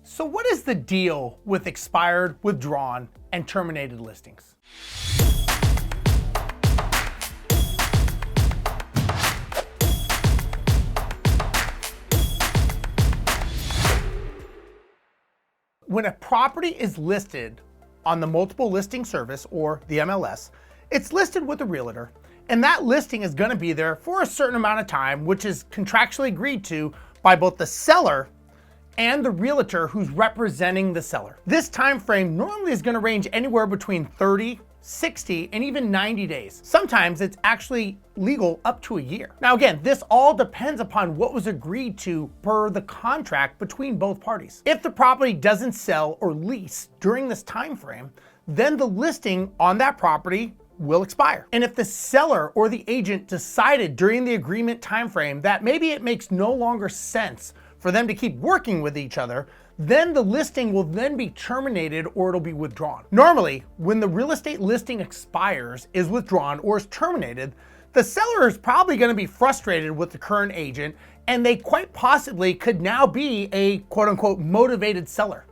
So what is the deal with expired, withdrawn, and terminated listings? When a property is listed on the multiple listing service, or the MLS, it's listed with a realtor, and that listing is going to be there for a certain amount of time, which is contractually agreed to by both the seller and the realtor who's representing the seller. This time frame normally is going to range anywhere between 30, 60, and even 90 days. Sometimes it's actually legal up to a year. Now again, this all depends upon what was agreed to per the contract between both parties. If the property doesn't sell or lease during this time frame, then the listing on that property will expire. And if the seller or the agent decided during the agreement time frame that maybe it makes no longer sense for them to keep working with each other, then the listing will then be terminated or it'll be withdrawn. Normally, when the real estate listing expires, is withdrawn, or is terminated, the seller is probably going to be frustrated with the current agent, and they quite possibly could now be a quote unquote motivated seller.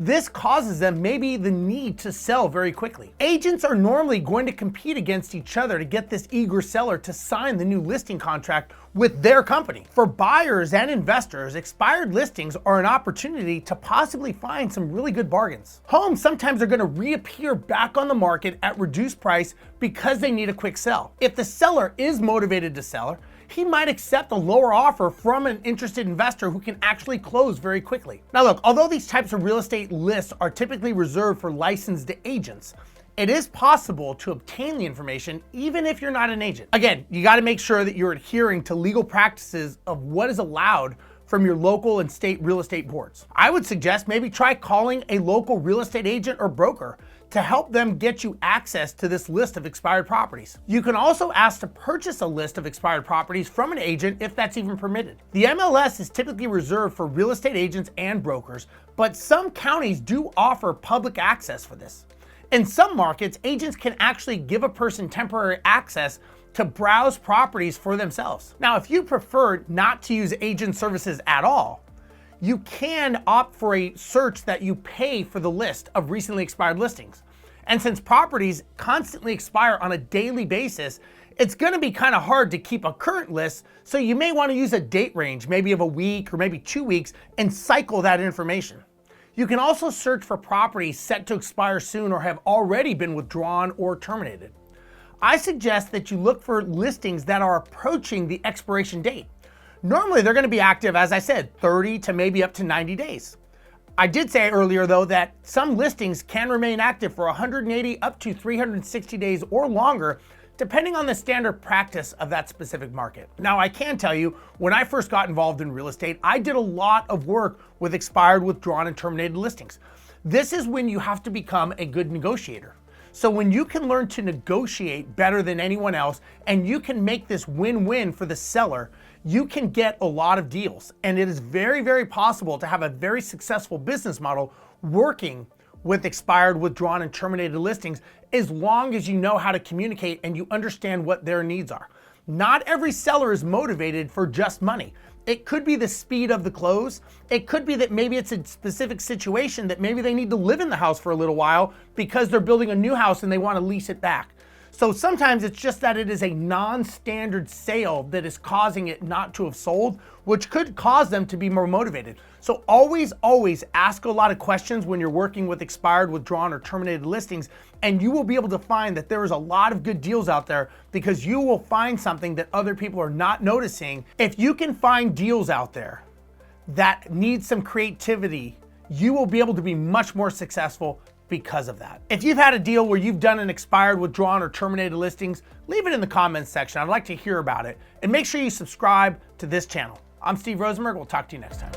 This causes them maybe the need to sell very quickly. Agents are normally going to compete against each other to get this eager seller to sign the new listing contract with their company. For buyers and investors, expired listings are an opportunity to possibly find some really good bargains. Homes sometimes are going to reappear back on the market at reduced price because they need a quick sell. If the seller is motivated to sell, he might accept a lower offer from an interested investor who can actually close very quickly. Now look, although these types of real estate lists are typically reserved for licensed agents, it is possible to obtain the information even if you're not an agent. Again, you got to make sure that you're adhering to legal practices of what is allowed from your local and state real estate boards. I would suggest maybe try calling a local real estate agent or broker to help them get you access to this list of expired properties. You can also ask to purchase a list of expired properties from an agent if that's even permitted. The MLS is typically reserved for real estate agents and brokers, but some counties do offer public access for this. In some markets, agents can actually give a person temporary access to browse properties for themselves. Now, if you prefer not to use agent services at all, you can opt for a search that you pay for the list of recently expired listings. And since properties constantly expire on a daily basis, it's going to be kind of hard to keep a current list, so you may want to use a date range, maybe of a week or maybe 2 weeks, and cycle that information. You can also search for properties set to expire soon or have already been withdrawn or terminated. I suggest that you look for listings that are approaching the expiration date. Normally, they're going to be active, as I said, 30 to maybe up to 90 days. I did say earlier, though, that some listings can remain active for 180 up to 360 days or longer, depending on the standard practice of that specific market. Now, I can tell you, when I first got involved in real estate, I did a lot of work with expired, withdrawn, and terminated listings. This is when you have to become a good negotiator. So when you can learn to negotiate better than anyone else, and you can make this win-win for the seller, you can get a lot of deals. And it is very, very possible to have a very successful business model working with expired, withdrawn, and terminated listings, as long as you know how to communicate and you understand what their needs are. Not every seller is motivated for just money. It could be the speed of the close. It could be that maybe it's a specific situation that maybe they need to live in the house for a little while because they're building a new house and they want to lease it back. So sometimes it's just that it is a non-standard sale that is causing it not to have sold, which could cause them to be more motivated. So always ask a lot of questions when you're working with expired, withdrawn, or terminated listings, and you will be able to find that there is a lot of good deals out there because you will find something that other people are not noticing. If you can find deals out there that need some creativity, you will be able to be much more successful because of that. If you've had a deal where you've done an expired, withdrawn, or terminated listings, leave it in the comments section. I'd like to hear about it. And make sure you subscribe to this channel. I'm Steve Rozenberg. We'll talk to you next time.